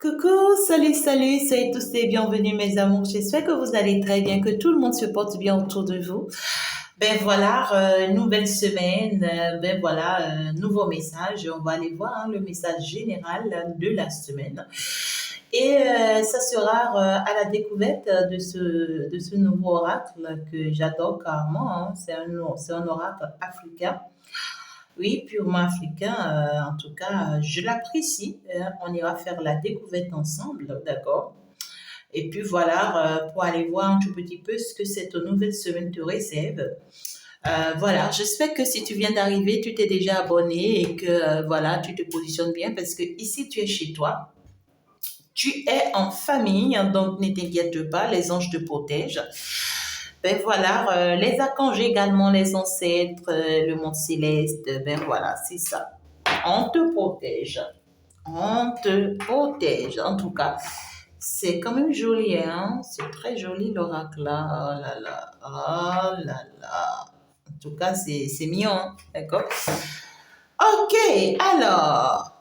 Coucou, salut tous et bienvenue mes amours. J'espère que vous allez très bien, que tout le monde se porte bien autour de vous. Ben voilà, nouvelle semaine, ben voilà, nouveau message. On va aller voir le message général de la semaine. Et ça sera à la découverte de ce nouveau oracle que j'adore carrément, hein. C'est un oracle africain. Oui, purement africain, en tout cas, je l'apprécie. On ira faire la découverte ensemble, d'accord? Et puis voilà, pour aller voir un tout petit peu ce que cette nouvelle semaine te réserve. Voilà, j'espère que si tu viens d'arriver, tu t'es déjà abonné et que voilà, tu te positionnes bien parce que ici tu es chez toi. Tu es en famille, hein, donc ne t'inquiète pas, les anges te protègent. Ben voilà, les archanges également, les ancêtres, le monde céleste, ben voilà, c'est ça. On te protège. On te protège. En tout cas, c'est quand même joli, hein? C'est très joli l'oracle là. Oh là là. Oh là là. En tout cas, c'est mignon, hein, d'accord? Ok, alors.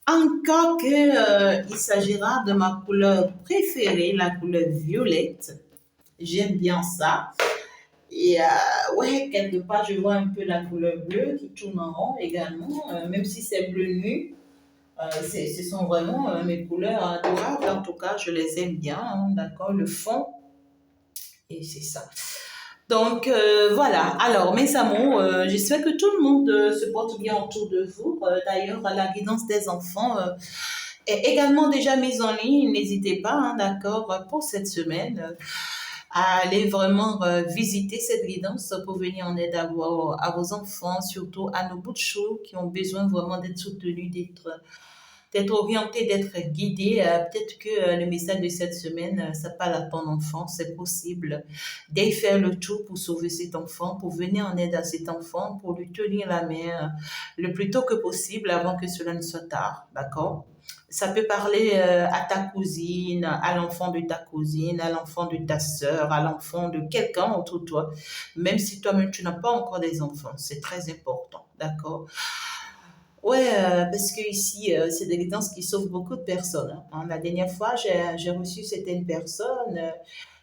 Encore que il s'agira de ma couleur préférée, la couleur violette. J'aime bien ça. Et ouais, quelque part, je vois un peu la couleur bleue qui tourne en rond également, même si c'est bleu nu. Ce sont vraiment mes couleurs adorables. En tout cas, je les aime bien, hein, d'accord, le fond. Et c'est ça. Donc, voilà. Alors, mes amours, j'espère que tout le monde se porte bien autour de vous. D'ailleurs, la guidance des enfants est également déjà mise en ligne. N'hésitez pas, hein, d'accord, pour cette semaine. À aller vraiment visiter cette guidance pour venir en aide à vos enfants, surtout à nos bouts de chou qui ont besoin vraiment d'être soutenus, d'être orientés, d'être guidés. Peut-être que le message de cette semaine, ça parle à ton enfant, c'est possible. D'aller faire le tout pour sauver cet enfant, pour venir en aide à cet enfant, pour lui tenir la main le plus tôt que possible avant que cela ne soit tard. D'accord? Ça peut parler à ta cousine, à l'enfant de ta cousine, à l'enfant de ta sœur, à l'enfant de quelqu'un autour de toi, même si toi-même tu n'as pas encore des enfants. C'est très important, d'accord? Ouais, parce que ici, c'est des guidances qui sauvent beaucoup de personnes, hein. La dernière fois, j'ai reçu certaines personnes,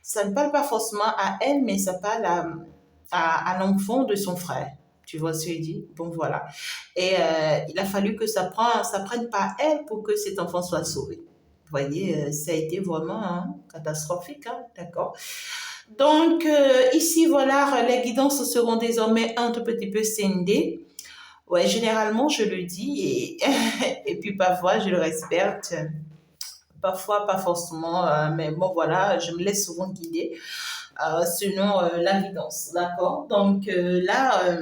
ça ne parle pas forcément à elle, mais ça parle à l'enfant de son frère. Tu vois ce que je dis? Bon, voilà. Et il a fallu que ça prenne par elle pour que cet enfant soit sauvé. Vous voyez, ça a été vraiment catastrophique, hein, d'accord? Donc, ici, voilà, les guidances seront désormais un tout petit peu scindées. Ouais, généralement, je le dis et, et puis parfois, je le respecte. Parfois, pas forcément, mais bon, voilà, je me laisse souvent guider selon la guidance, d'accord? Donc là,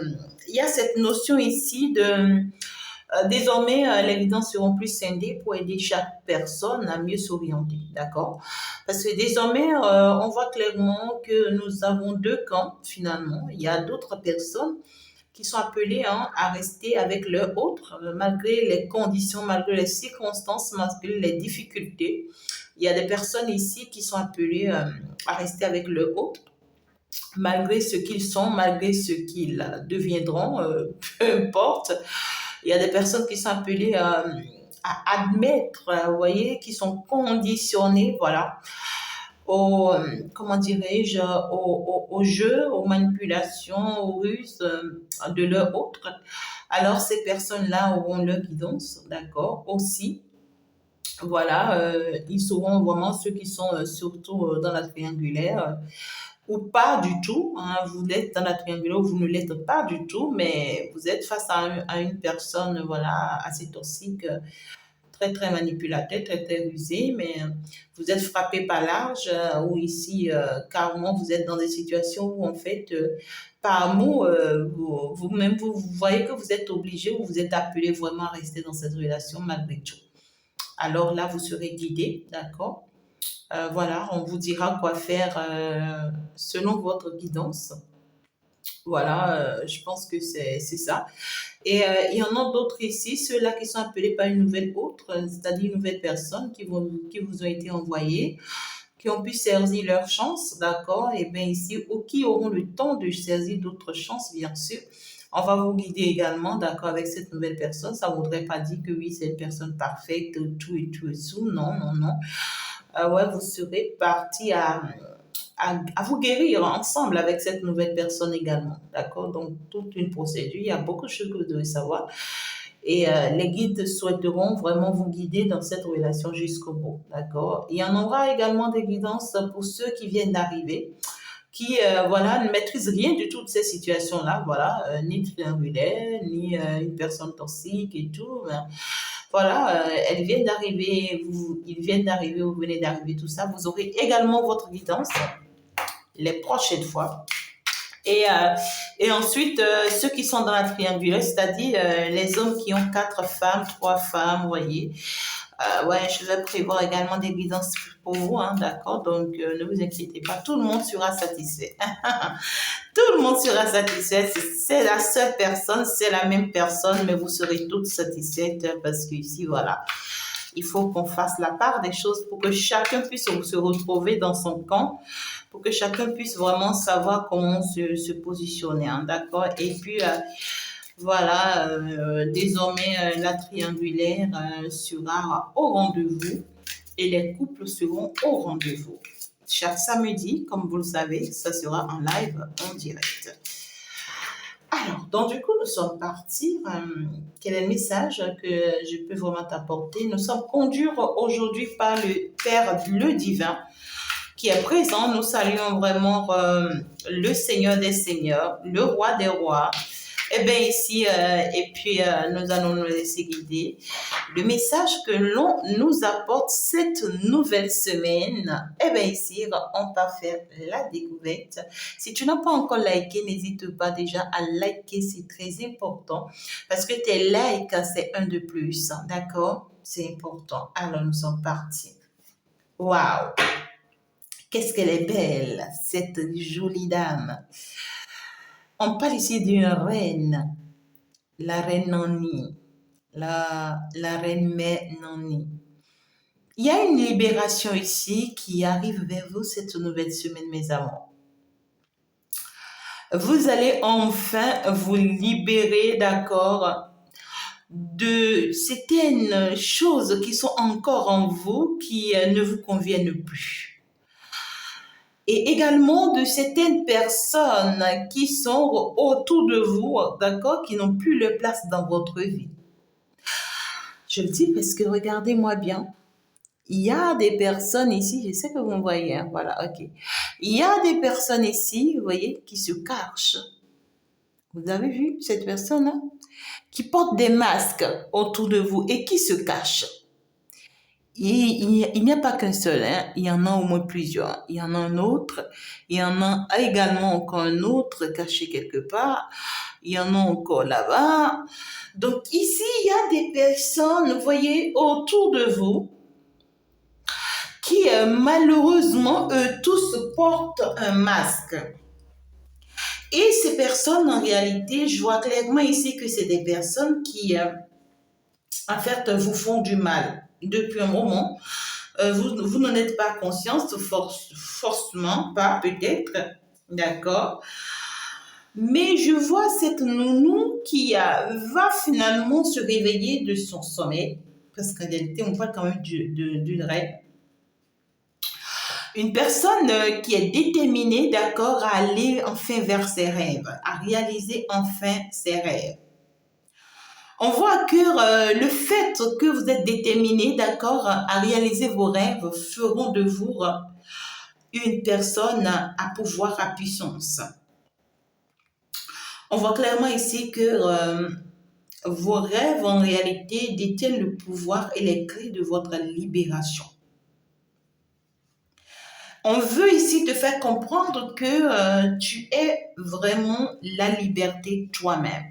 il y a cette notion ici de désormais, les guidances seront plus scindées pour aider chaque personne à mieux s'orienter, d'accord? Parce que désormais, on voit clairement que nous avons deux camps finalement. Il y a d'autres personnes qui sont appelées à rester avec leur autre, malgré les conditions, malgré les circonstances, malgré les difficultés. Il y a des personnes ici qui sont appelées à rester avec leur autre, malgré ce qu'ils sont, malgré ce qu'ils deviendront, peu importe. Il y a des personnes qui sont appelées à admettre, vous voyez, qui sont conditionnées, voilà, comment dirais-je, au jeu, aux manipulations, aux ruses de leur autre. Alors, ces personnes-là auront leur guidance, d'accord, aussi. Voilà, ils seront vraiment ceux qui sont surtout dans la triangulaire ou pas du tout, hein. Vous êtes dans la triangulaire ou vous ne l'êtes pas du tout, mais vous êtes face à une personne, voilà, assez toxique, très très manipulateur, très très rusé, mais vous êtes frappé par l'âge ou ici carrément vous êtes dans des situations où en fait par amour vous-même vous voyez que vous êtes obligé ou vous êtes appelé vraiment à rester dans cette relation malgré tout. Alors là vous serez guidé, d'accord? Voilà, on vous dira quoi faire selon votre guidance. Voilà, je pense que c'est ça. Et il y en a d'autres ici, ceux-là qui sont appelés par une nouvelle autre, c'est-à-dire une nouvelle personne qui vous ont été envoyées, qui ont pu saisir leur chance, d'accord? Et bien ici, ou qui auront le temps de saisir d'autres chances, bien sûr. On va vous guider également, d'accord, avec cette nouvelle personne. Ça ne voudrait pas dire que oui, c'est une personne parfaite, tout et tout et tout. Non, non, non. Ouais, vous serez parti à vous guérir ensemble avec cette nouvelle personne également, d'accord? Donc, toute une procédure. Il y a beaucoup de choses que vous devez savoir. Et les guides souhaiteront vraiment vous guider dans cette relation jusqu'au bout, d'accord? Il y en aura également des guidances pour ceux qui viennent d'arriver, qui voilà, ne maîtrisent rien du tout de ces situations-là, voilà, ni triangulaire, ni une personne toxique et tout. Voilà, elles viennent d'arriver, ils viennent d'arriver, vous venez d'arriver, tout ça. Vous aurez également votre guidance les prochaines fois. Et ensuite, ceux qui sont dans la triangulaire, c'est-à-dire les hommes qui ont 4 femmes, 3 femmes, vous voyez. Ouais, je vais prévoir également des guidances pour vous, hein, d'accord? Donc, ne vous inquiétez pas, tout le monde sera satisfait. Tout le monde sera satisfait. C'est la seule personne, c'est la même personne, mais vous serez toutes satisfaites parce que ici, voilà, il faut qu'on fasse la part des choses pour que chacun puisse se retrouver dans son camp, pour que chacun puisse vraiment savoir comment se positionner, hein, d'accord? Et puis, voilà, désormais, la triangulaire sera au rendez-vous et les couples seront au rendez-vous. Chaque samedi, comme vous le savez, ça sera en live, en direct. Alors, donc du coup, nous sommes partis. Quel est le message que je peux vraiment t'apporter? Nous sommes conduits aujourd'hui par le Père, le Divin, qui est présent. Nous saluons vraiment le Seigneur des Seigneurs, le Roi des Rois. Eh bien ici, et puis nous allons nous laisser guider. Le message que l'on nous apporte cette nouvelle semaine, eh bien ici, on va faire la découverte. Si tu n'as pas encore liké, n'hésite pas déjà à liker, c'est très important. Parce que tes likes, c'est un de plus, d'accord? C'est important. Alors nous sommes partis. Waouh! Qu'est-ce qu'elle est belle, cette jolie dame. On parle ici d'une reine, la reine Nani, la reine mère Nani. Il y a une libération ici qui arrive vers vous cette nouvelle semaine, mes amours. Vous allez enfin vous libérer, d'accord, de certaines choses qui sont encore en vous qui ne vous conviennent plus. Et également de certaines personnes qui sont autour de vous, d'accord, qui n'ont plus leur place dans votre vie. Je le dis parce que regardez-moi bien. Il y a des personnes ici, je sais que vous me voyez, hein, voilà, ok. Il y a des personnes ici, vous voyez, qui se cachent. Vous avez vu cette personne, hein, qui porte des masques autour de vous et qui se cachent. Il n'y a pas qu'un seul, hein. Il y en a au moins plusieurs. Il y en a un autre, il y en a également encore un autre caché quelque part, il y en a encore là-bas. Donc ici, il y a des personnes, vous voyez, autour de vous, qui malheureusement, eux tous portent un masque. Et ces personnes, en réalité, je vois clairement ici que c'est des personnes qui, en fait, vous font du mal depuis un moment. Vous n'en êtes pas consciente, forcément pas, peut-être, d'accord? Mais je vois cette nounou qui va finalement se réveiller de son sommeil, parce qu'en réalité, on parle quand même d'une rêve. Une personne qui est déterminée, d'accord, à aller enfin vers ses rêves, à réaliser enfin ses rêves. On voit que le fait que vous êtes déterminé, d'accord, à réaliser vos rêves feront de vous une personne à pouvoir, à puissance. On voit clairement ici que vos rêves, en réalité, détiennent le pouvoir et les clés de votre libération. On veut ici te faire comprendre que tu es vraiment la liberté toi-même.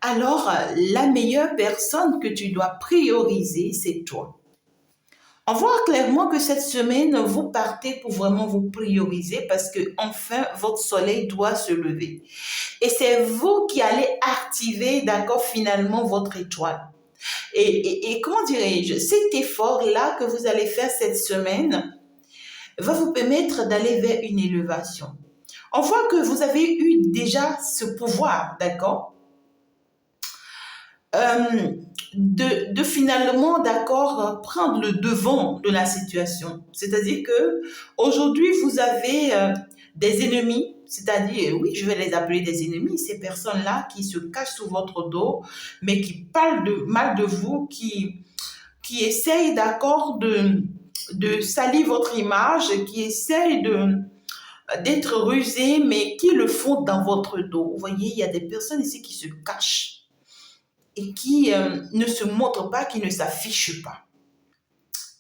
Alors, la meilleure personne que tu dois prioriser, c'est toi. On voit clairement que cette semaine, vous partez pour vraiment vous prioriser parce que enfin, votre soleil doit se lever. Et c'est vous qui allez activer, d'accord, finalement, votre étoile. Et comment dirais-je, cet effort-là que vous allez faire cette semaine va vous permettre d'aller vers une élévation. On voit que vous avez eu déjà ce pouvoir, d'accord, de finalement, d'accord, prendre le devant de la situation. C'est-à-dire que aujourd'hui, vous avez des ennemis, c'est-à-dire, oui, je vais les appeler des ennemis, ces personnes-là qui se cachent sous votre dos, mais qui parlent mal de vous, qui essayent, d'accord, de salir votre image, qui essayent d'être rusés, mais qui le font dans votre dos. Vous voyez, il y a des personnes ici qui se cachent et qui ne se montrent pas, qui ne s'affichent pas.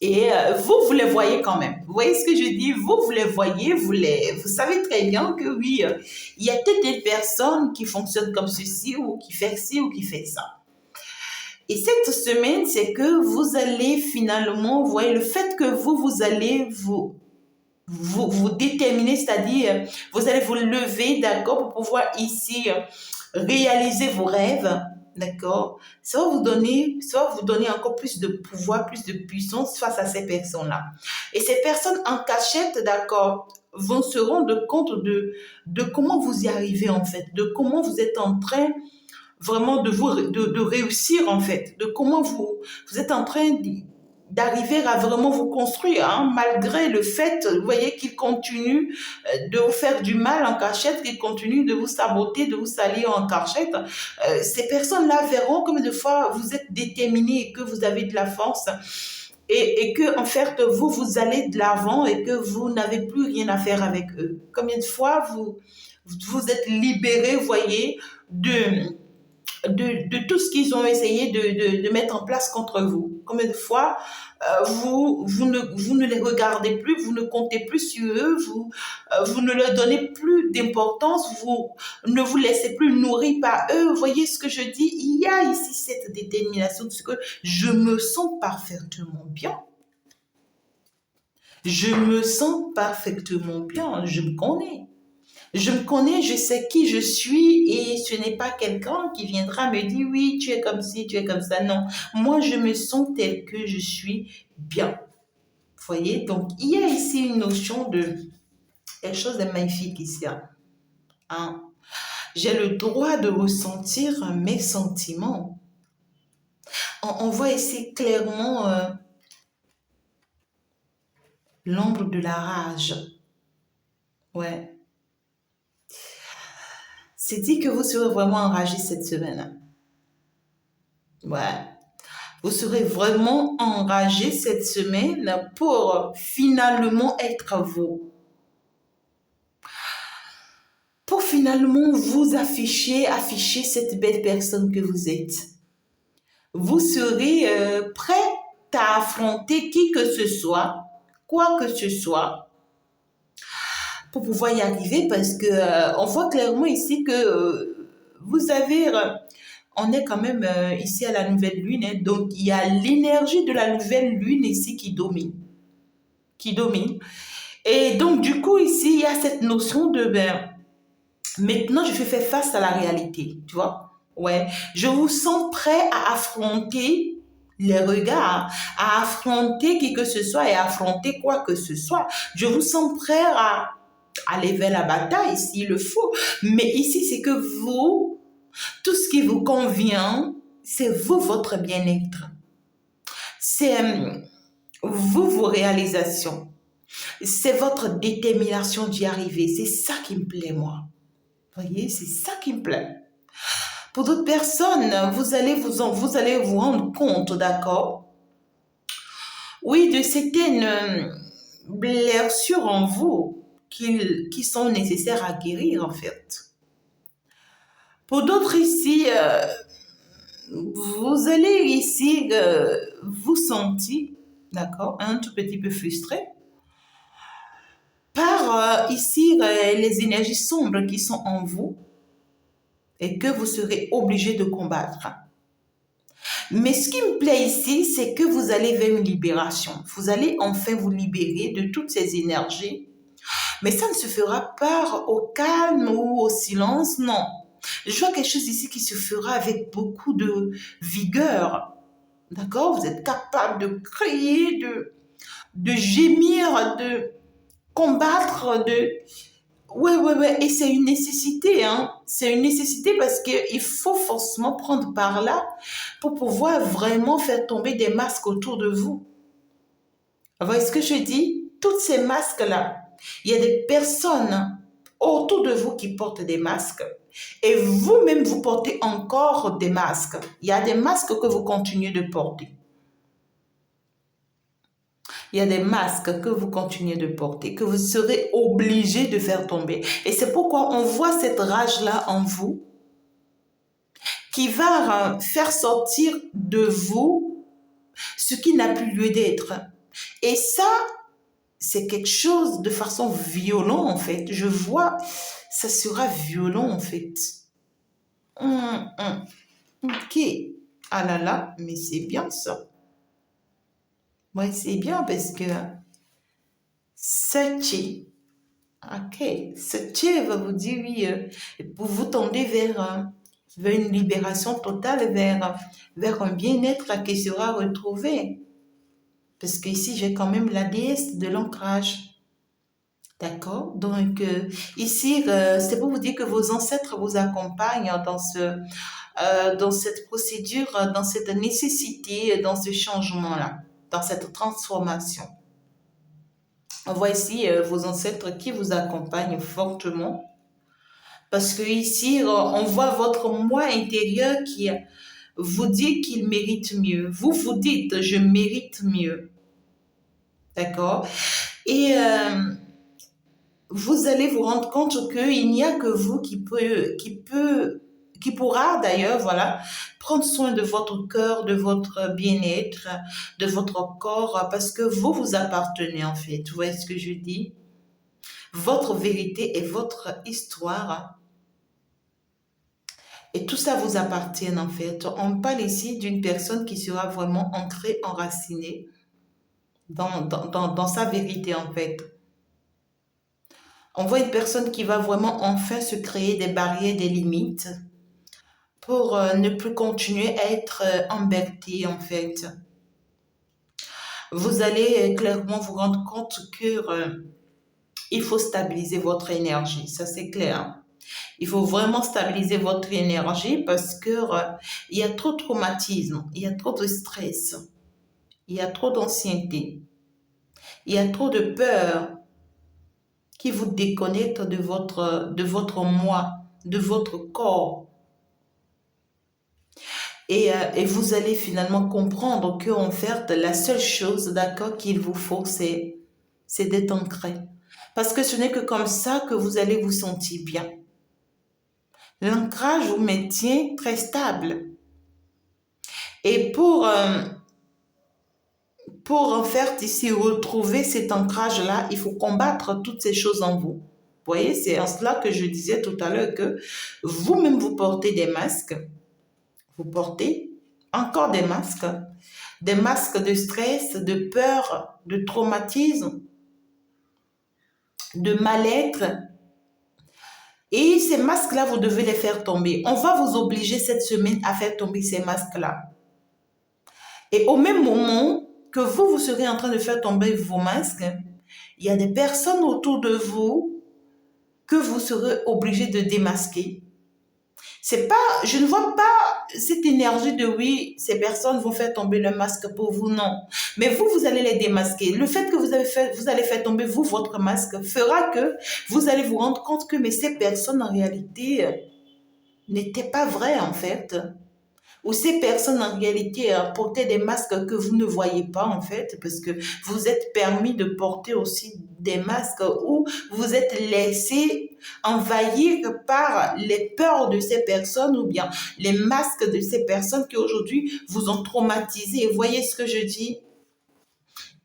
Et vous les voyez quand même. Vous voyez ce que je dis? Vous les voyez, vous savez très bien que oui, il y a peut-être des personnes qui fonctionnent comme ceci, ou qui fait ci, ou qui fait ça. Et cette semaine, c'est que vous allez finalement, vous voyez, le fait que vous allez vous déterminer, c'est-à-dire, vous allez vous lever, d'accord, pour pouvoir ici réaliser vos rêves, d'accord, ça va vous donner encore plus de pouvoir, plus de puissance face à ces personnes-là. Et ces personnes en cachette, d'accord, vont se rendre compte de comment vous y arrivez en fait, de comment vous êtes en train vraiment de réussir en fait, de comment vous êtes en train d'arriver à vraiment vous construire, hein, malgré le fait, vous voyez, qu'ils continuent de vous faire du mal en cachette, qu'ils continuent de vous saboter, de vous salir en cachette. Ces personnes-là verront combien de fois vous êtes déterminé et que vous avez de la force, et que en fait vous allez de l'avant et que vous n'avez plus rien à faire avec eux. Combien de fois vous êtes libéré, vous voyez, de tout ce qu'ils ont essayé de mettre en place contre vous. Combien de fois vous ne les regardez plus, vous ne comptez plus sur eux, vous ne leur donnez plus d'importance, vous ne vous laissez plus nourrir par eux. Vous voyez ce que je dis? Il y a ici cette détermination de ce que je me sens parfaitement bien. Je me sens parfaitement bien, je me connais. Je me connais, je sais qui je suis, et ce n'est pas quelqu'un qui viendra me dire oui, tu es comme ci, tu es comme ça. Non, moi je me sens tel que je suis bien. Vous voyez, donc il y a ici une notion de quelque chose de magnifique ici. Hein. J'ai le droit de ressentir mes sentiments. On voit ici clairement l'ombre de la rage. Ouais. C'est dit que vous serez vraiment enragé cette semaine. Ouais. Vous serez vraiment enragé cette semaine pour finalement être vous. Pour finalement vous afficher cette belle personne que vous êtes. Vous serez prêt à affronter qui que ce soit, quoi que ce soit, pour pouvoir y arriver, parce que on voit clairement ici que vous avez... on est quand même ici à la nouvelle lune, hein, donc il y a l'énergie de la nouvelle lune ici qui domine. Et donc du coup ici, il y a cette notion de, maintenant je fais face à la réalité, tu vois. Ouais, je vous sens prêt à affronter les regards, à affronter qui que ce soit et à affronter quoi que ce soit. Je vous sens prêt à aller vers la bataille s'il le faut. Mais ici, c'est que vous, tout ce qui vous convient, c'est vous, votre bien-être. C'est vous, vos réalisations. C'est votre détermination d'y arriver. C'est ça qui me plaît, moi. Vous voyez, c'est ça qui me plaît. Pour d'autres personnes, vous allez vous rendre compte, d'accord? Oui, de certaines blessures en vous qui sont nécessaires à guérir, en fait. Pour d'autres ici, vous allez ici vous sentir, d'accord, un tout petit peu frustré par ici les énergies sombres qui sont en vous et que vous serez obligé de combattre. Mais ce qui me plaît ici, c'est que vous allez vers une libération. Vous allez enfin vous libérer de toutes ces énergies. Mais ça ne se fera pas au calme ou au silence, non. Je vois quelque chose ici qui se fera avec beaucoup de vigueur. D'accord? Vous êtes capable de crier, de gémir, de combattre, ouais, et c'est une nécessité, hein. C'est une nécessité parce qu'il faut forcément prendre par là pour pouvoir vraiment faire tomber des masques autour de vous. Vous voyez ce que je dis? Toutes ces masques-là, il y a des personnes autour de vous qui portent des masques et vous-même, vous portez encore des masques. Il y a des masques que vous continuez de porter. Il y a des masques que vous continuez de porter, que vous serez obligé de faire tomber. Et c'est pourquoi on voit cette rage-là en vous qui va faire sortir de vous ce qui n'a plus lieu d'être. Et ça, c'est quelque chose de façon violente en fait. Je vois, ça sera violent en fait. Ok. Ah là là, mais c'est bien ça. Ouais, c'est bien parce que Sachi, ok, Sachi va vous dire oui, pour vous tendre vers une libération totale, vers un bien-être qui sera retrouvé. Parce qu'ici, j'ai quand même la déesse de l'ancrage. D'accord? Donc, ici, c'est pour vous dire que vos ancêtres vous accompagnent dans cette procédure, dans cette nécessité, dans ce changement-là, dans cette transformation. On voit ici vos ancêtres qui vous accompagnent fortement. Parce que ici, on voit votre moi intérieur qui vous dit qu'il mérite mieux. Vous vous dites, je mérite mieux. D'accord? Et vous allez vous rendre compte qu'il n'y a que vous qui pourra d'ailleurs, voilà, prendre soin de votre cœur, de votre bien-être, de votre corps, parce que vous vous appartenez en fait. Vous voyez ce que je dis? Votre vérité et votre histoire. Et tout ça vous appartient en fait. On parle ici d'une personne qui sera vraiment ancrée, enracinée dans sa vérité en fait. On voit une personne qui va vraiment enfin se créer des barrières, des limites pour ne plus continuer à être embêté en fait. Vous allez clairement vous rendre compte que il faut stabiliser votre énergie, ça c'est clair. Il faut vraiment stabiliser votre énergie parce que il y a trop de traumatisme, il y a trop de stress, il y a trop d'ancienneté, il y a trop de peur qui vous déconnecte de votre moi, de votre corps. Et vous allez finalement comprendre que en fait, la seule chose, d'accord, qu'il vous faut, c'est d'être ancré. Parce que ce n'est que comme ça que vous allez vous sentir bien. L'ancrage vous maintient très stable. Et pour en fait ici retrouver cet ancrage-là, il faut combattre toutes ces choses en vous. Vous voyez, c'est en cela que je disais tout à l'heure que vous-même vous portez des masques. Vous portez encore des masques de stress, de peur, de traumatisme, de mal-être. Et ces masques-là, vous devez les faire tomber. On va vous obliger cette semaine à faire tomber ces masques-là. Et au même moment que vous serez en train de faire tomber vos masques, il y a des personnes autour de vous que vous serez obligé de démasquer. C'est pas, je ne vois pas cette énergie de oui, ces personnes vont faire tomber le masque pour vous, non. Mais vous allez les démasquer. Le fait que vous allez faire tomber vous votre masque fera que vous allez vous rendre compte que mais ces personnes en réalité n'étaient pas vraies en fait. Ou ces personnes en réalité portaient des masques que vous ne voyez pas en fait, parce que vous êtes permis de porter aussi des masques ou vous êtes laissé envahir par les peurs de ces personnes ou bien les masques de ces personnes qui aujourd'hui vous ont traumatisé. Vous voyez ce que je dis?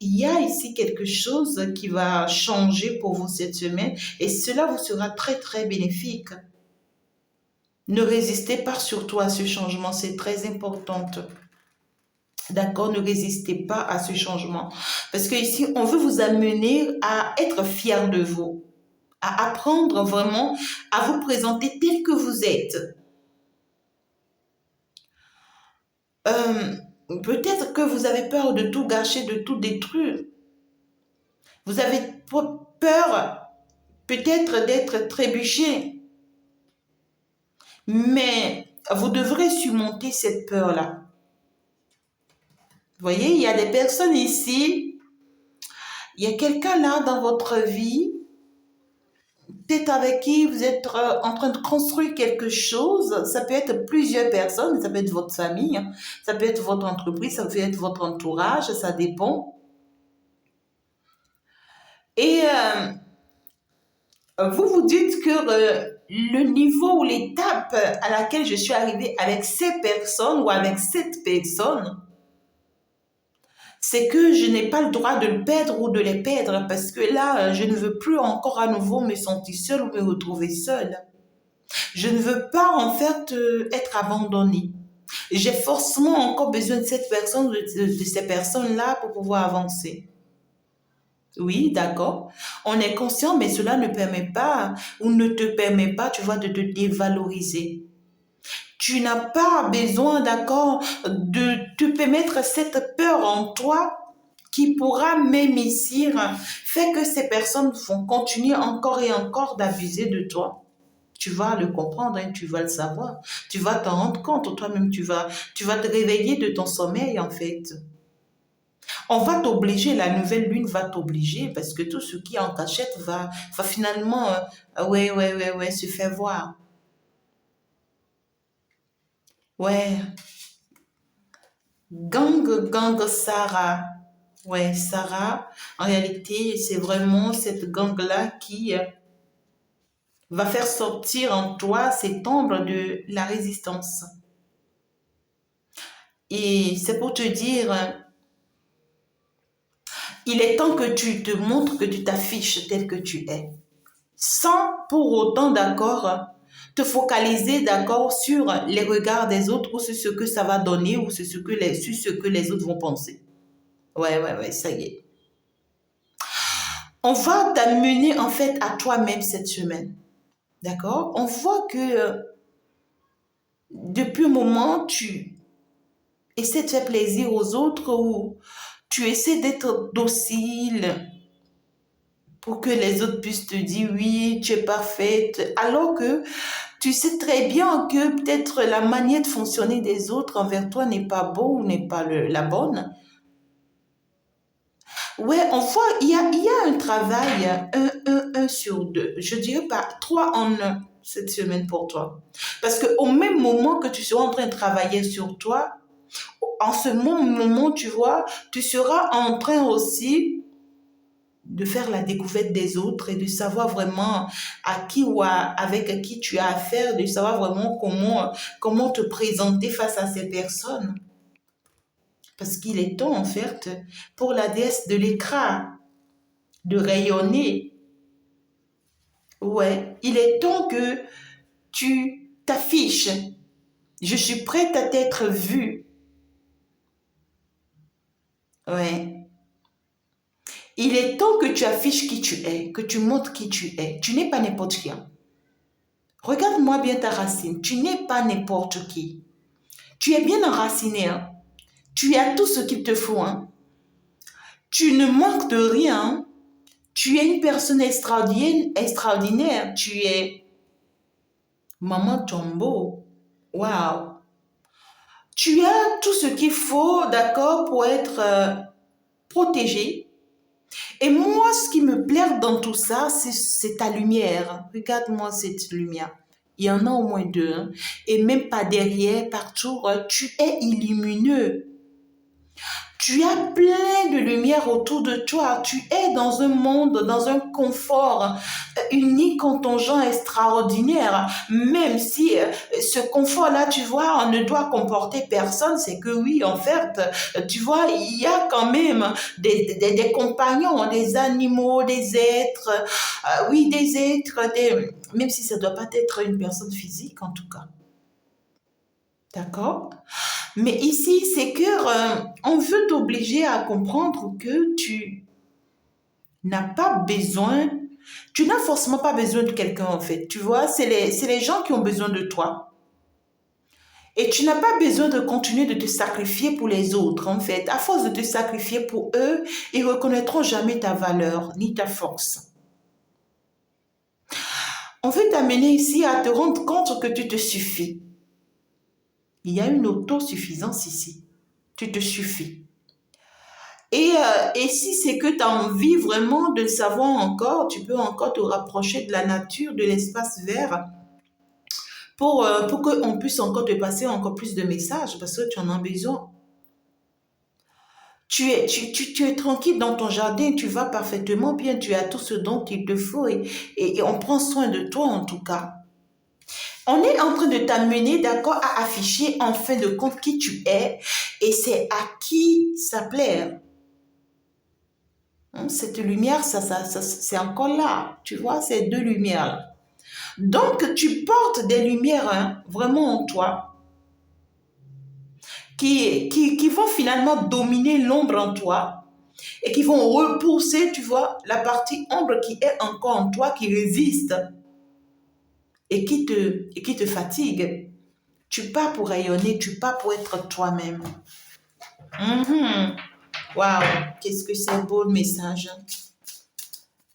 Il y a ici quelque chose qui va changer pour vous cette semaine et cela vous sera très très bénéfique. Ne résistez pas surtout à ce changement, c'est très important. D'accord, ne résistez pas à ce changement. Parce que ici, on veut vous amener à être fier de vous, à apprendre vraiment à vous présenter tel que vous êtes. Peut-être que vous avez peur de tout gâcher, de tout détruire. Vous avez peur peut-être d'être trébuché, mais vous devrez surmonter cette peur-là. Vous voyez, il y a des personnes ici, il y a quelqu'un là dans votre vie, peut-être avec qui vous êtes en train de construire quelque chose. Ça peut être plusieurs personnes, ça peut être votre famille, ça peut être votre entreprise, ça peut être votre entourage, ça dépend. Et vous vous dites que le niveau ou l'étape à laquelle je suis arrivée avec ces personnes ou avec cette personne, c'est que je n'ai pas le droit de le perdre ou de les perdre parce que là, je ne veux plus encore à nouveau me sentir seule ou me retrouver seule. Je ne veux pas en fait être abandonnée. J'ai forcément encore besoin de cette personne, de ces personnes-là pour pouvoir avancer. Oui, d'accord. On est conscient, mais cela ne permet pas ou ne te permet pas, tu vois, de te dévaloriser. Tu n'as pas besoin, d'accord, de te permettre cette peur en toi qui pourra m'émissir, fait que ces personnes vont continuer encore et encore d'abuser de toi. Tu vas le comprendre, hein, tu vas le savoir. Tu vas t'en rendre compte toi-même, tu vas te réveiller de ton sommeil en fait. On va t'obliger, la nouvelle lune va t'obliger parce que tout ce qui est en cachette va finalement, ouais, se faire voir. Ouais, gang Sarah. Ouais, Sarah, en réalité, c'est vraiment cette gang-là qui va faire sortir en toi cette ombre de la résistance. Et c'est pour te dire, il est temps que tu te montres, que tu t'affiches tel que tu es. Sans pour autant, d'accord, te focaliser, d'accord, sur les regards des autres ou sur ce que ça va donner ou sur ce que les autres vont penser. Ouais, ça y est. On va t'amener en fait à toi-même cette semaine. D'accord? On voit que depuis un moment, tu essaies de faire plaisir aux autres ou tu essaies d'être docile pour que les autres puissent te dire oui, tu es parfaite, alors que tu sais très bien que peut-être la manière de fonctionner des autres envers toi n'est pas bonne ou n'est pas la bonne. Ouais, on voit, il y a un travail, un sur deux. Je dirais pas 3 en 1 cette semaine pour toi. Parce qu'au même moment que tu seras en train de travailler sur toi, en ce moment, tu vois, tu seras en train aussi de faire la découverte des autres et de savoir vraiment à qui ou avec qui tu as affaire, de savoir vraiment comment te présenter face à ces personnes. Parce qu'il est temps, en fait, pour la déesse de l'écran de rayonner. Ouais, il est temps que tu t'affiches. Je suis prête à t'être vue. Ouais. Il est temps que tu affiches qui tu es, que tu montres qui tu es. Tu n'es pas n'importe qui. Regarde-moi bien ta racine. Tu n'es pas n'importe qui. Tu es bien enraciné. Hein. Tu as tout ce qu'il te faut. Hein. Tu ne manques de rien. Tu es une personne extraordinaire. Tu es Maman Tombo. Waouh. Tu as tout ce qu'il faut, d'accord, pour être protégé. Et moi, ce qui me plaît dans tout ça, c'est ta lumière. Regarde-moi cette lumière. Il y en a au moins 2. Hein. Et même pas derrière, partout, tu es illumineux. Tu as plein de lumière autour de toi. Tu es dans un monde, dans un confort unique en ton genre extraordinaire. Même si ce confort-là, tu vois, on ne doit comporter personne, c'est que oui, en fait, tu vois, il y a quand même des compagnons, des animaux, des êtres, oui, des êtres, même si ça ne doit pas être une personne physique en tout cas. D'accord? Mais ici, c'est que on veut t'obliger à comprendre que tu n'as pas besoin, tu n'as forcément pas besoin de quelqu'un en fait. Tu vois, c'est les gens qui ont besoin de toi. Et tu n'as pas besoin de continuer de te sacrifier pour les autres en fait. À force de te sacrifier pour eux, ils ne reconnaîtront jamais ta valeur ni ta force. On veut t'amener ici à te rendre compte que tu te suffis. Il y a une autosuffisance ici. Tu te suffis. Et si c'est que tu as envie vraiment de le savoir encore, tu peux encore te rapprocher de la nature, de l'espace vert, pour qu'on puisse encore te passer encore plus de messages, parce que tu en as besoin. Tu es tranquille dans ton jardin, tu vas parfaitement bien, tu as tout ce dont il te faut et on prend soin de toi en tout cas. On est en train de t'amener, d'accord, à afficher en fin de compte qui tu es et c'est à qui ça plaire. Cette lumière, c'est encore là, tu vois, ces deux lumières. Donc, tu portes des lumières vraiment en toi qui vont finalement dominer l'ombre en toi et qui vont repousser, tu vois, la partie ombre qui est encore en toi, qui résiste et qui te fatigue. Tu pars pour rayonner, tu pars pour être toi-même. Waouh, qu'est-ce que c'est beau le message.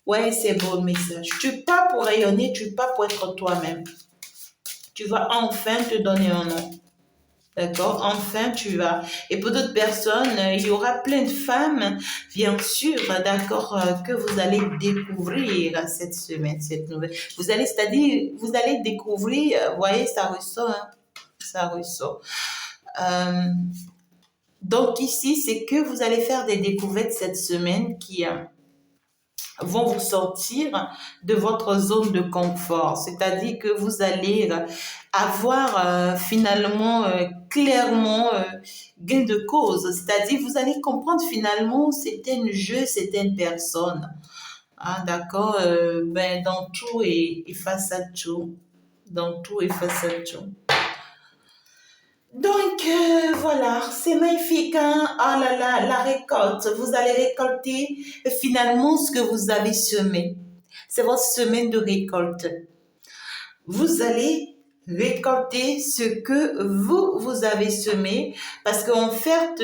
Ouais, c'est beau le message. Tu pars pour rayonner, tu pars pour être toi-même. Tu vas enfin te donner un nom. D'accord? Enfin, tu vas. Et pour d'autres personnes, il y aura plein de femmes, bien sûr, d'accord, que vous allez découvrir cette semaine, cette nouvelle. Vous allez, c'est-à-dire, vous allez découvrir, vous voyez, ça ressort, hein? Ça ressort. Donc ici, c'est que vous allez faire des découvertes cette semaine qui vont vous sortir de votre zone de confort. C'est-à-dire que vous allez avoir finalement clairement gain de cause. C'est-à-dire vous allez comprendre finalement certains jeux, certaines personnes. Ah, d'accord, ben, dans tout et face à tout. Dans tout et face à tout. Donc, voilà, c'est magnifique, hein? Ah là là, la récolte. Vous allez récolter finalement ce que vous avez semé. C'est votre semaine de récolte. Vous allez récolter ce que vous avez semé parce qu'en fait,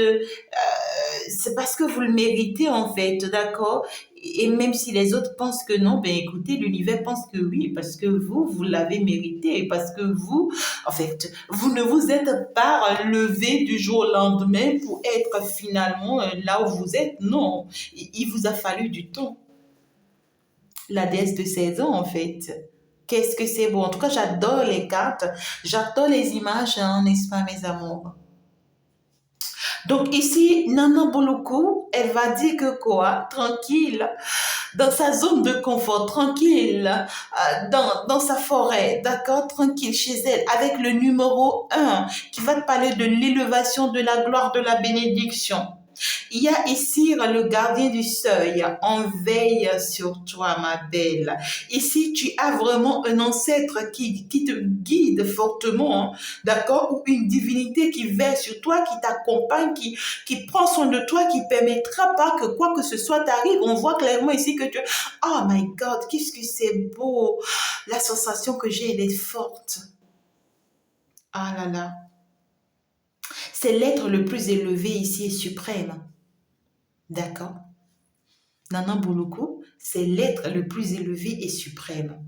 c'est parce que vous le méritez en fait, d'accord? Et même si les autres pensent que non, ben écoutez, l'univers pense que oui, parce que vous l'avez mérité, parce que vous, en fait, vous ne vous êtes pas levé du jour au lendemain pour être finalement là où vous êtes. Non, il vous a fallu du temps. La déesse de 16 ans, en fait. Qu'est-ce que c'est beau. En tout cas, j'adore les cartes, j'adore les images, hein, n'est-ce pas, mes amours? Donc ici, Nana Boloku, elle va dire que quoi? Tranquille, dans sa zone de confort, tranquille, dans sa forêt, d'accord? Tranquille chez elle, avec le numéro 1 qui va te parler de l'élévation, de la gloire, de la bénédiction. Il y a ici le gardien du seuil. On veille sur toi, ma belle. Ici, tu as vraiment un ancêtre qui te guide fortement, hein, d'accord? Ou une divinité qui veille sur toi, qui t'accompagne, qui prend soin de toi, qui permettra pas que quoi que ce soit t'arrive. On voit clairement ici que tu... Oh my God, qu'est-ce que c'est beau. La sensation que j'ai, elle est forte. Ah là là. C'est l'être le plus élevé ici et suprême. D'accord? Nana Buluku, c'est l'être le plus élevé et suprême.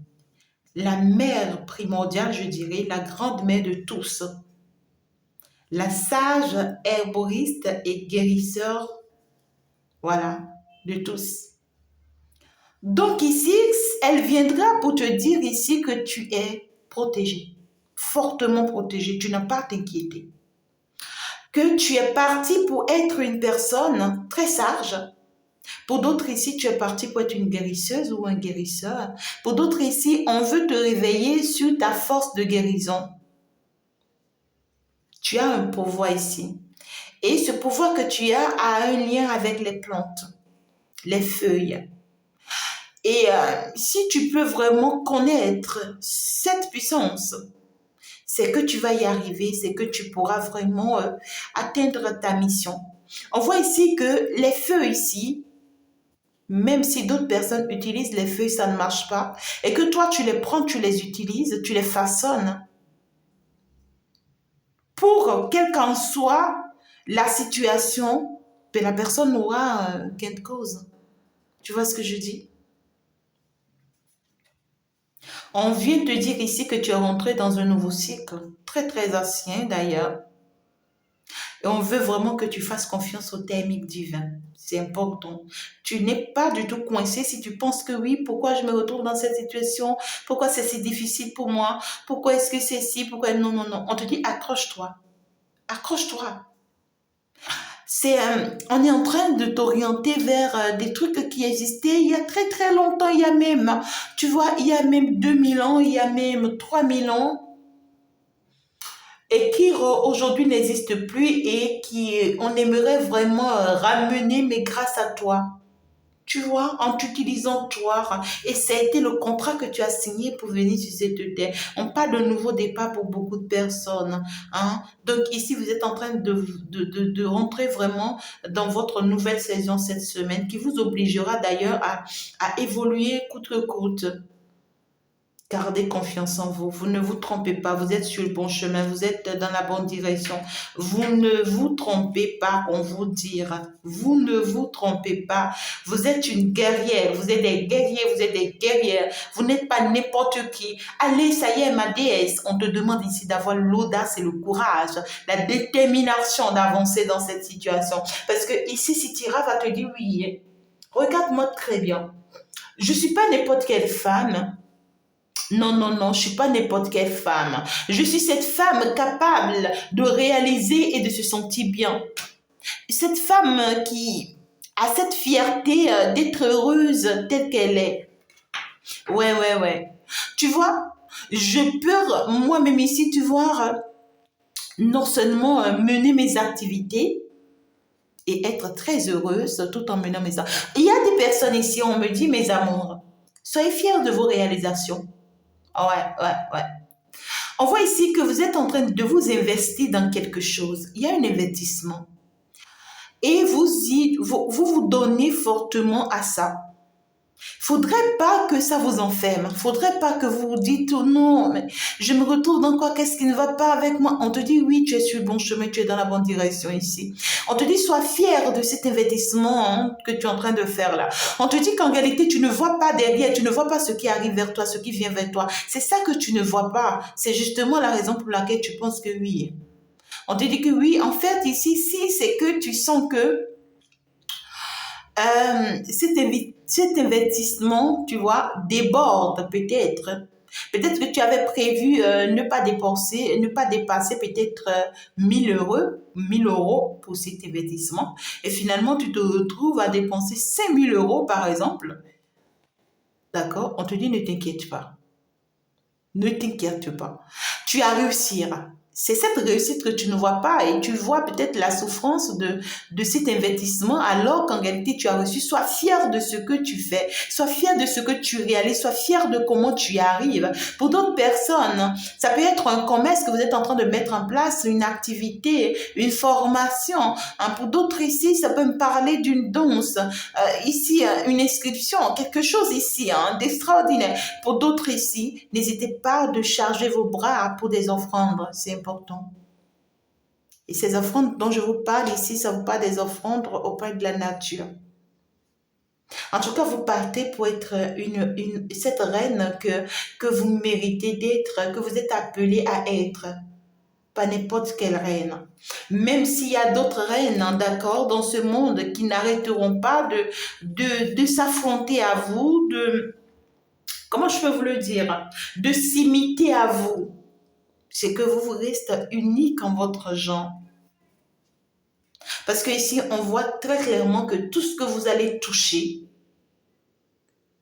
La mère primordiale, je dirais, la grande mère de tous. La sage herboriste et guérisseur, voilà, de tous. Donc ici, elle viendra pour te dire ici que tu es protégé, fortement protégé, tu n'as pas à t'inquiéter. Que tu es parti pour être une personne très sage. Pour d'autres ici, tu es parti pour être une guérisseuse ou un guérisseur. Pour d'autres ici, on veut te réveiller sur ta force de guérison. Tu as un pouvoir ici. Et ce pouvoir que tu as a un lien avec les plantes, les feuilles. Et si tu peux vraiment connaître cette puissance, c'est que tu vas y arriver, c'est que tu pourras vraiment atteindre ta mission. On voit ici que les feuilles ici, même si d'autres personnes utilisent les feuilles, ça ne marche pas. Et que toi, tu les prends, tu les utilises, tu les façonnes. Pour quelle qu'en soit la situation, ben la personne aura gain de cause. Tu vois ce que je dis? On vient te dire ici que tu es rentré dans un nouveau cycle, très très ancien d'ailleurs. Et on veut vraiment que tu fasses confiance au timing divin. C'est important. Tu n'es pas du tout coincé si tu penses que oui, pourquoi je me retrouve dans cette situation? Pourquoi c'est si difficile pour moi? Pourquoi est-ce que c'est si? Pourquoi non, non, non. On te dit accroche-toi. Accroche-toi. On est en train de t'orienter vers des trucs qui existaient il y a très très longtemps, il y a même, tu vois, il y a même 2000 ans, il y a même 3000 ans, et qui aujourd'hui n'existe plus et qui on aimerait vraiment ramener, mais grâce à toi. Tu vois, en t'utilisant toi. Et ça a été le contrat que tu as signé pour venir sur cette terre. On parle de nouveau départ pour beaucoup de personnes. Hein. Donc ici, vous êtes en train de rentrer vraiment dans votre nouvelle saison cette semaine, qui vous obligera d'ailleurs à évoluer coûte que coûte. Gardez confiance en vous. Vous ne vous trompez pas. Vous êtes sur le bon chemin. Vous êtes dans la bonne direction. Vous ne vous trompez pas, on vous dira. Vous ne vous trompez pas. Vous êtes une guerrière. Vous êtes des guerriers. Vous êtes des guerrières. Vous n'êtes pas n'importe qui. Allez, ça y est, ma déesse. On te demande ici d'avoir l'audace et le courage, la détermination d'avancer dans cette situation. Parce que ici, si Tira va te dire oui, regarde-moi très bien. Je suis pas n'importe quelle femme. Non, non, non, je suis pas n'importe quelle femme. Je suis cette femme capable de réaliser et de se sentir bien. Cette femme qui a cette fierté d'être heureuse telle qu'elle est. Ouais, ouais, ouais. Tu vois, je peux moi-même ici, tu vois, non seulement mener mes activités et être très heureuse tout en menant mes activités. Il y a des personnes ici, on me dit, mes amours, soyez fiers de vos réalisations. Ouais, ouais, ouais. On voit ici que vous êtes en train de vous investir dans quelque chose. Il y a un investissement. Et vous donnez fortement à ça. Faudrait pas que ça vous enferme. Faudrait pas que vous vous dites, oh non, mais je me retrouve dans quoi? Qu'est-ce qui ne va pas avec moi? On te dit, oui, tu es sur le bon chemin, tu es dans la bonne direction ici. On te dit, sois fier de cet investissement que tu es en train de faire là. On te dit qu'en réalité, tu ne vois pas derrière, tu ne vois pas ce qui arrive vers toi, ce qui vient vers toi. C'est ça que tu ne vois pas. C'est justement la raison pour laquelle tu penses que oui. On te dit que oui, en fait, ici, si, c'est que tu sens que cet investissement, tu vois, déborde peut-être. Peut-être que tu avais prévu ne pas dépenser, ne pas dépasser peut-être 1000 euros pour cet investissement. Et finalement, tu te retrouves à dépenser 5000 euros, par exemple. D'accord? On te dit, ne t'inquiète pas. Ne t'inquiète pas. Tu as réussi. C'est cette réussite que tu ne vois pas et tu vois peut-être la souffrance de cet investissement alors qu'en réalité tu as reçu. Sois fier de ce que tu fais, sois fier de ce que tu réalises, sois fier de comment tu y arrives. Pour d'autres personnes, ça peut être un commerce que vous êtes en train de mettre en place, une activité, une formation. Pour d'autres ici, ça peut me parler d'une danse. Ici, une inscription, quelque chose ici d'extraordinaire. Pour d'autres ici, n'hésitez pas de charger vos bras pour des offrandes. C'est important. Et ces offrandes dont je vous parle ici, ça vous parle des offrandes auprès de la nature. En tout cas, vous partez pour être cette reine que vous méritez d'être, que vous êtes appelée à être. Pas n'importe quelle reine. Même s'il y a d'autres reines, d'accord, dans ce monde qui n'arrêteront pas de s'affronter à vous, comment je peux vous le dire, de s'imiter à vous. C'est que vous restez unique en votre genre. Parce que ici, on voit très clairement que tout ce que vous allez toucher,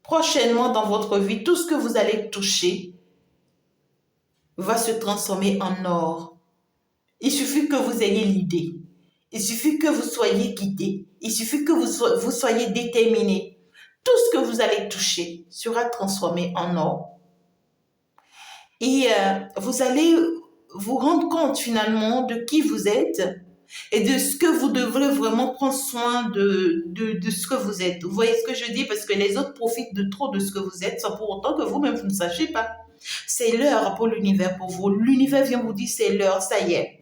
prochainement dans votre vie, tout ce que vous allez toucher va se transformer en or. Il suffit que vous ayez l'idée. Il suffit que vous soyez guidé. Il suffit que vous soyez déterminé. Tout ce que vous allez toucher sera transformé en or. Et vous allez vous rendre compte finalement de qui vous êtes et de ce que vous devrez vraiment prendre soin de ce que vous êtes. Vous voyez ce que je dis? Parce que les autres profitent de trop de ce que vous êtes sans pour autant que vous-même vous ne sachiez pas. C'est l'heure pour l'univers, pour vous. L'univers vient vous dire c'est l'heure, ça y est.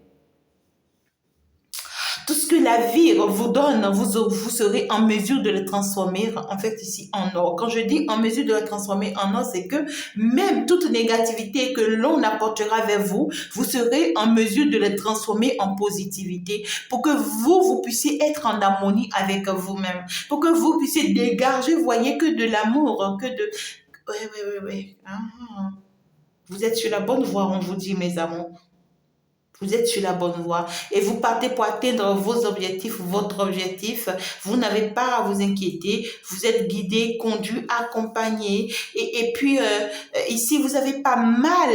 Tout ce que la vie vous donne, vous serez en mesure de le transformer en fait ici en or. Quand je dis en mesure de le transformer en or, c'est que même toute négativité que l'on apportera vers vous, vous serez en mesure de le transformer en positivité pour que vous puissiez être en harmonie avec vous-même, pour que vous puissiez dégager, voyez, que de l'amour, que de... Oui, oui, oui, oui. Ah. Vous êtes sur la bonne voie, on vous dit, mes amours. Vous êtes sur la bonne voie et vous partez pour atteindre vos objectifs, votre objectif. Vous n'avez pas à vous inquiéter. Vous êtes guidé, conduit, accompagné. Et puis, ici, vous n'avez pas mal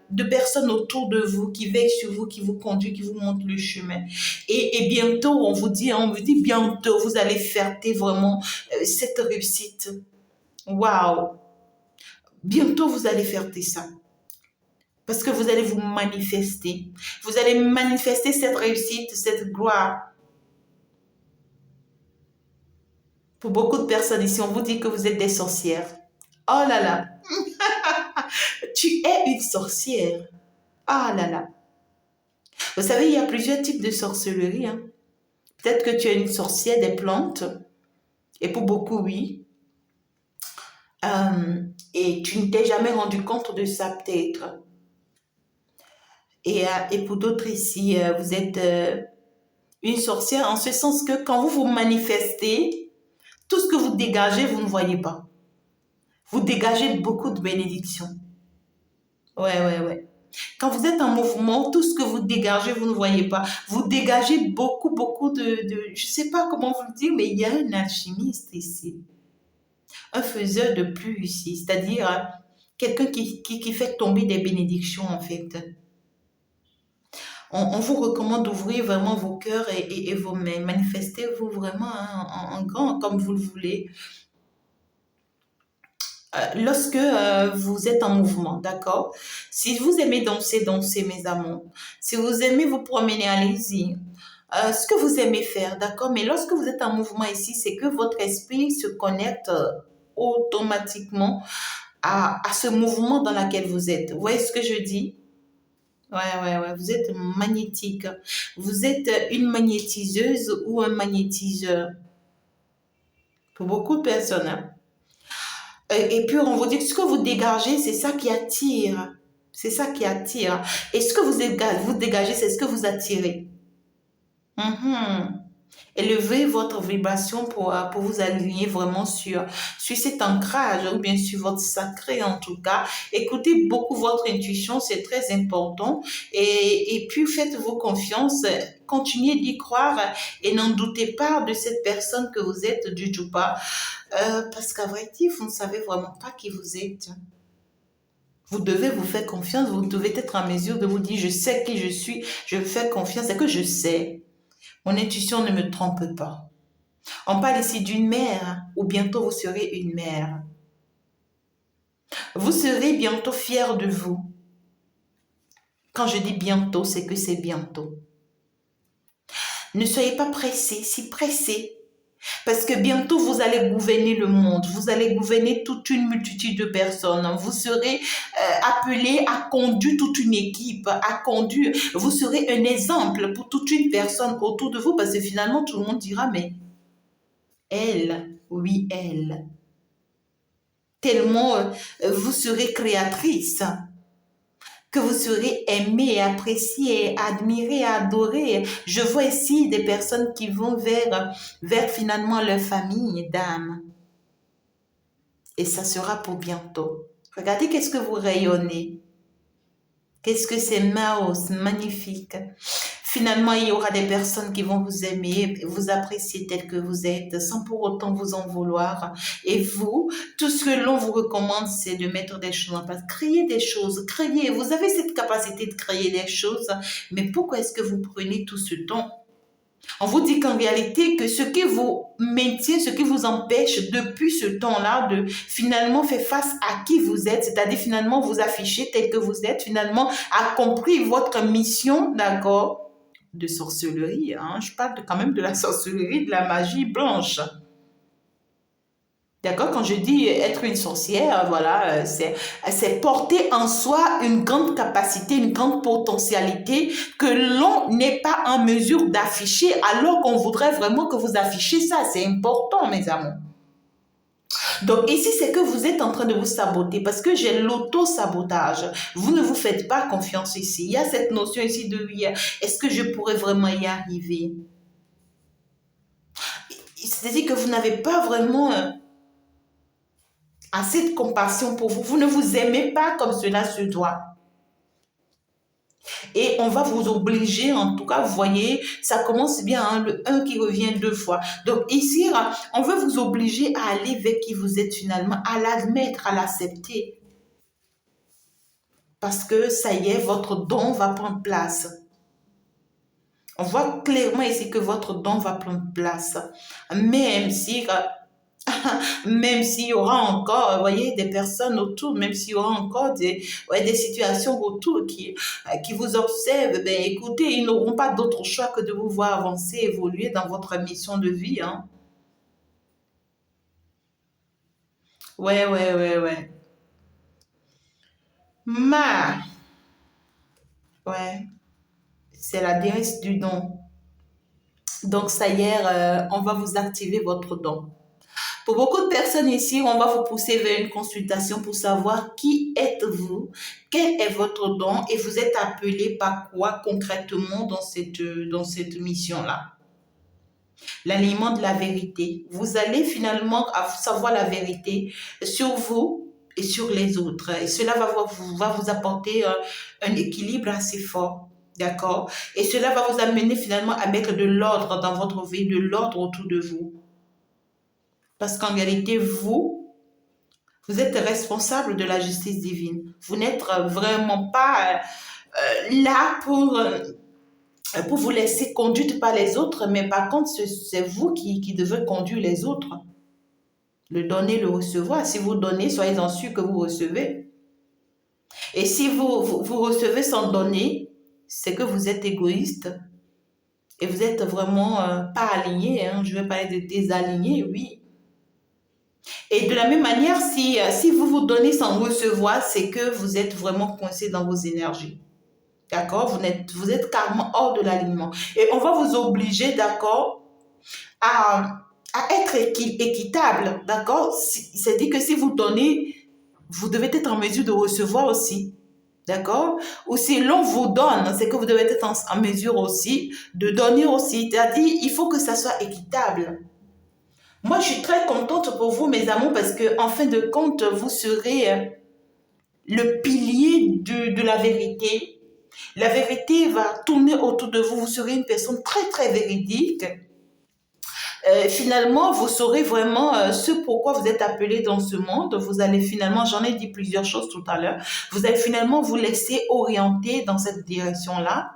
de personnes autour de vous qui veillent sur vous, qui vous conduisent, qui vous montrent le chemin. Et bientôt, on vous dit bientôt, vous allez fêter vraiment cette réussite. Waouh! Bientôt, vous allez fêter ça. Parce que vous allez vous manifester. Vous allez manifester cette réussite, cette gloire. Pour beaucoup de personnes ici, on vous dit que vous êtes des sorcières. Oh là là. Tu es une sorcière. Ah là là. Vous savez, il y a plusieurs types de sorcellerie. Hein. Peut-être que tu es une sorcière des plantes. Et pour beaucoup, oui. Et tu ne t'es jamais rendu compte de ça, peut-être. Et pour d'autres ici, vous êtes une sorcière en ce sens que quand vous vous manifestez, tout ce que vous dégagez, vous ne voyez pas. Vous dégagez beaucoup de bénédictions. Ouais, ouais, ouais. Quand vous êtes en mouvement, tout ce que vous dégagez, vous ne voyez pas. Vous dégagez beaucoup, beaucoup je ne sais pas comment vous le dire, mais il y a un alchimiste ici. Un faiseur de pluie ici. C'est-à-dire quelqu'un qui fait tomber des bénédictions, en fait. On vous recommande d'ouvrir vraiment vos cœurs et vos mains. Manifestez-vous vraiment en grand, comme vous le voulez. Lorsque vous êtes en mouvement, d'accord? Si vous aimez danser, dansez, mes amours. Si vous aimez vous promener, allez-y. Ce que vous aimez faire, d'accord? Mais lorsque vous êtes en mouvement ici, c'est que votre esprit se connecte automatiquement à ce mouvement dans lequel vous êtes. Vous voyez ce que je dis? Ouais, ouais, ouais. Vous êtes magnétique. Vous êtes une magnétiseuse ou un magnétiseur. Pour beaucoup de personnes, hein? Et puis, on vous dit que ce que vous dégagez, c'est ça qui attire. C'est ça qui attire. Et ce que vous dégagez, c'est ce que vous attirez. Mhm. Élevez votre vibration pour vous aligner vraiment sur cet ancrage ou bien sur votre sacré en tout cas. Écoutez beaucoup votre intuition, c'est très important. Et puis faites-vous confiance, continuez d'y croire et n'en doutez pas de cette personne que vous êtes du tout pas. Parce qu'à vrai dire, vous ne savez vraiment pas qui vous êtes. Vous devez vous faire confiance, vous devez être en mesure de vous dire, je sais qui je suis, je me fais confiance, c'est que je sais. Mon intuition ne me trompe pas. On parle ici d'une mère, ou bientôt vous serez une mère. Vous serez bientôt fier de vous. Quand je dis bientôt, c'est que c'est bientôt. Ne soyez pas pressés, si pressés. Parce que bientôt, vous allez gouverner le monde. Vous allez gouverner toute une multitude de personnes. Vous serez appelé à conduire toute une équipe, à conduire. Vous serez un exemple pour toute une personne autour de vous. Parce que finalement, tout le monde dira, mais elle, oui, elle. Tellement vous serez créatrice, que vous serez aimée, appréciée, admirée, adorée. Je vois ici des personnes qui vont vers finalement leur famille d'âme. Et ça sera pour bientôt. Regardez qu'est-ce que vous rayonnez. Qu'est-ce que c'est magnifique. Finalement, il y aura des personnes qui vont vous aimer, vous apprécier tel que vous êtes, sans pour autant vous en vouloir. Et vous, tout ce que l'on vous recommande, c'est de mettre des choses en place. Créez des choses, créez. Vous avez cette capacité de créer des choses, mais pourquoi est-ce que vous prenez tout ce temps? On vous dit qu'en réalité, que ce qui vous maintient, ce qui vous empêche depuis ce temps-là de finalement faire face à qui vous êtes, c'est-à-dire finalement vous afficher tel que vous êtes, finalement accomplir votre mission, d'accord, de sorcellerie. Hein? Je parle quand même de la sorcellerie, de la magie blanche. D'accord? Quand je dis être une sorcière, voilà, c'est porter en soi une grande capacité, une grande potentialité que l'on n'est pas en mesure d'afficher alors qu'on voudrait vraiment que vous affichiez ça. C'est important, mes amours. Donc ici, c'est que vous êtes en train de vous saboter parce que j'ai l'auto-sabotage. Vous ne vous faites pas confiance ici. Il y a cette notion ici de oui, est-ce que je pourrais vraiment y arriver? C'est-à-dire que vous n'avez pas vraiment assez de compassion pour vous. Vous ne vous aimez pas comme cela se doit. Et on va vous obliger, en tout cas, vous voyez, ça commence bien, hein, le un qui revient deux fois. Donc ici, on veut vous obliger à aller vers qui vous êtes finalement, à l'admettre, à l'accepter. Parce que ça y est, votre don va prendre place. On voit clairement ici que votre don va prendre place. Même si même s'il y aura encore, vous voyez, des personnes autour, même s'il y aura encore des situations autour qui vous observent, ben écoutez, ils n'auront pas d'autre choix que de vous voir avancer, évoluer dans votre mission de vie. Hein. Ouais, ouais, ouais, ouais. Ma, ouais, c'est la déesse du don. Donc, ça y est, on va vous activer votre don. Pour beaucoup de personnes ici, on va vous pousser vers une consultation pour savoir qui êtes-vous, quel est votre don et vous êtes appelé par quoi concrètement dans cette mission-là. L'alignement de la vérité. Vous allez finalement savoir la vérité sur vous et sur les autres. Et cela va vous apporter un équilibre assez fort. D'accord? Et cela va vous amener finalement à mettre de l'ordre dans votre vie, de l'ordre autour de vous. Parce qu'en réalité, vous êtes responsable de la justice divine. Vous n'êtes vraiment pas là pour vous laisser conduire par les autres, mais par contre, c'est vous qui devez conduire les autres. Le donner, le recevoir. Si vous donnez, soyez-en sûr que vous recevez. Et si vous recevez sans donner, c'est que vous êtes égoïste et vous êtes vraiment pas aligné. Hein. Je vais parler de désaligné, oui. Et de la même manière, si vous vous donnez sans recevoir, c'est que vous êtes vraiment coincé dans vos énergies. D'accord? Vous êtes carrément hors de l'alignement. Et on va vous obliger, d'accord, à être équitable. D'accord? C'est-à-dire que si vous donnez, vous devez être en mesure de recevoir aussi. D'accord? Ou si l'on vous donne, c'est que vous devez être en mesure aussi de donner aussi. C'est-à-dire, il faut que ça soit équitable. Moi, je suis très contente pour vous, mes amours, parce que en fin de compte, vous serez le pilier de la vérité. La vérité va tourner autour de vous. Vous serez une personne très, très véridique. Finalement, vous saurez vraiment ce pourquoi vous êtes appelé dans ce monde. Vous allez finalement, j'en ai dit plusieurs choses tout à l'heure, vous allez finalement vous laisser orienter dans cette direction-là.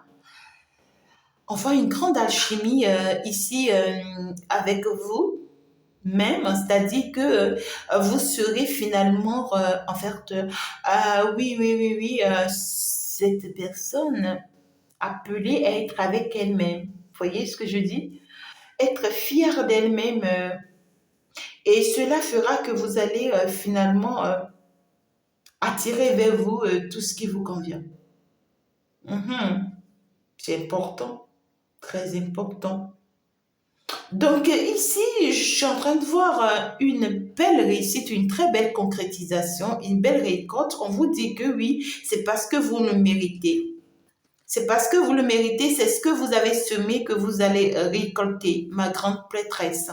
On voit une grande alchimie ici avec vous. Même, c'est-à-dire que vous serez finalement, en fait, oui, oui, oui, oui, cette personne appelée à être avec elle-même. Vous voyez ce que je dis? Être fière d'elle-même. Et cela fera que vous allez finalement attirer vers vous tout ce qui vous convient. Mhm. C'est important, très important. Donc ici, je suis en train de voir une belle réussite, une très belle concrétisation, une belle récolte. On vous dit que oui, c'est parce que vous le méritez. C'est parce que vous le méritez, c'est ce que vous avez semé que vous allez récolter, ma grande prêtresse.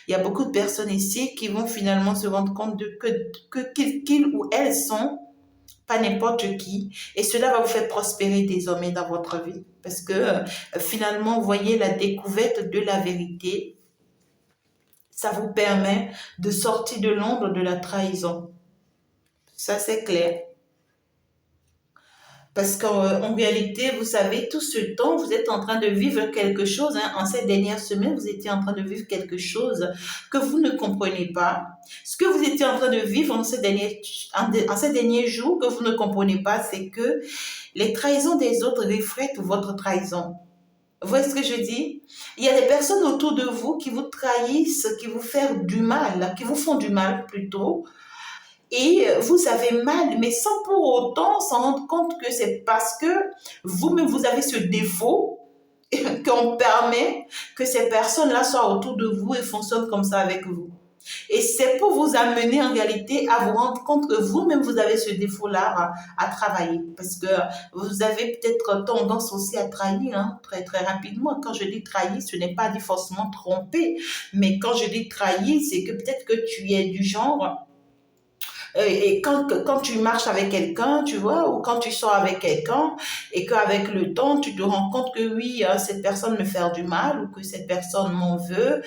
Il y a beaucoup de personnes ici qui vont finalement se rendre compte qu'ils ou elles sont pas n'importe qui. Et cela va vous faire prospérer désormais dans votre vie. Parce que finalement, vous voyez la découverte de la vérité. Ça vous permet de sortir de l'ombre de la trahison. Ça, c'est clair. Parce qu'en réalité, vous savez, tout ce temps, vous êtes en train de vivre quelque chose. Hein. En cette dernière semaine, vous étiez en train de vivre quelque chose que vous ne comprenez pas. Ce que vous étiez en train de vivre en ces derniers jours que vous ne comprenez pas, c'est que les trahisons des autres reflètent votre trahison. Vous voyez ce que je dis? Il y a des personnes autour de vous qui vous trahissent, qui vous font du mal, qui vous font du mal plutôt, et vous avez mal, mais sans pour autant s'en rendre compte que c'est parce que vous-même vous avez ce défaut qu'on permet que ces personnes-là soient autour de vous et fonctionnent comme ça avec vous. Et c'est pour vous amener en réalité à vous rendre compte que vous-même vous avez ce défaut-là à travailler. Parce que vous avez peut-être tendance aussi à trahir très très rapidement. Quand je dis trahir, ce n'est pas dit forcément tromper. Mais quand je dis trahir, c'est que peut-être que tu es du genre et quand tu marches avec quelqu'un, tu vois, ou quand tu sors avec quelqu'un, et qu'avec le temps, tu te rends compte que oui, cette personne me fait du mal, ou que cette personne m'en veut,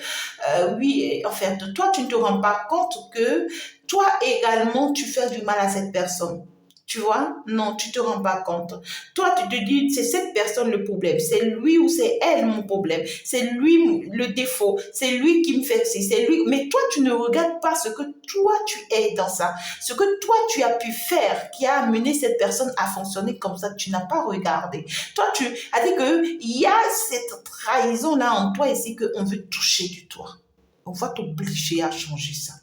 oui, en fait, toi, tu ne te rends pas compte que toi également, tu fais du mal à cette personne. Tu vois? Non, tu te rends pas compte. Toi, tu te dis, c'est cette personne le problème. C'est lui ou c'est elle mon problème. C'est lui le défaut. C'est lui qui me fait ci. C'est lui. Mais toi, tu ne regardes pas ce que toi, tu es dans ça. Ce que toi, tu as pu faire qui a amené cette personne à fonctionner comme ça, tu n'as pas regardé. Toi, tu as dit qu'il y a cette trahison-là en toi ici qu'on veut toucher du toit. On va t'obliger à changer ça.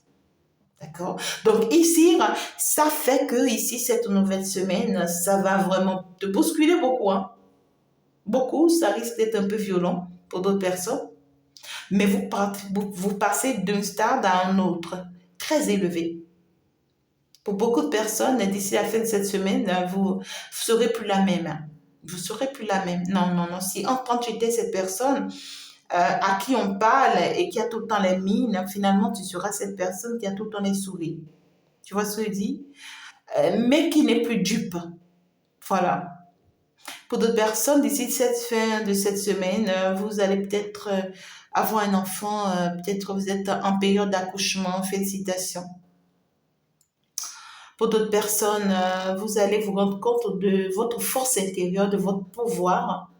D'accord? Donc ici, ça fait que ici, cette nouvelle semaine, ça va vraiment te bousculer beaucoup. Hein. Beaucoup, ça risque d'être un peu violent pour d'autres personnes. Mais vous passez d'un stade à un autre, très élevé. Pour beaucoup de personnes, d'ici la fin de cette semaine, vous ne serez plus la même. Vous ne serez plus la même. Non, non, non. Si quand tu étais cette personne à qui on parle et qui a tout le temps les mines, finalement, tu seras cette personne qui a tout le temps les sourires. Tu vois ce que je dis? Mais qui n'est plus dupe. Voilà. Pour d'autres personnes, d'ici cette fin de cette semaine, vous allez peut-être avoir un enfant, peut-être vous êtes en période d'accouchement, félicitations. Pour d'autres personnes, vous allez vous rendre compte de votre force intérieure, de votre pouvoir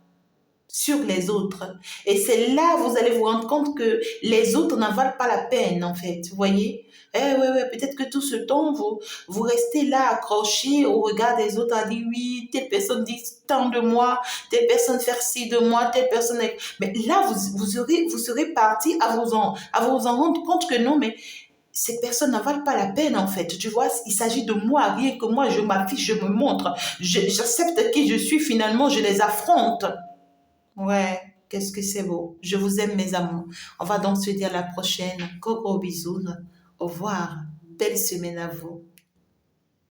sur les autres. Et c'est là vous allez vous rendre compte que les autres n'en valent pas la peine, en fait. Vous voyez? Ouais, peut-être que tout ce temps, vous restez là accroché au regard des autres, à dire oui, telle personne dit tant de moi, telle personne fait ci de moi, telle personne... Mais là, vous serez parti à vous en rendre compte que non, mais ces personnes n'en valent pas la peine, en fait. Tu vois, il s'agit de moi, rien que moi, je m'affiche, je me montre, j'accepte qui je suis, finalement, je les affronte. Ouais, qu'est-ce que c'est beau. Je vous aime, mes amours. On va donc se dire à la prochaine. Gros bisous. Au revoir. Belle semaine à vous.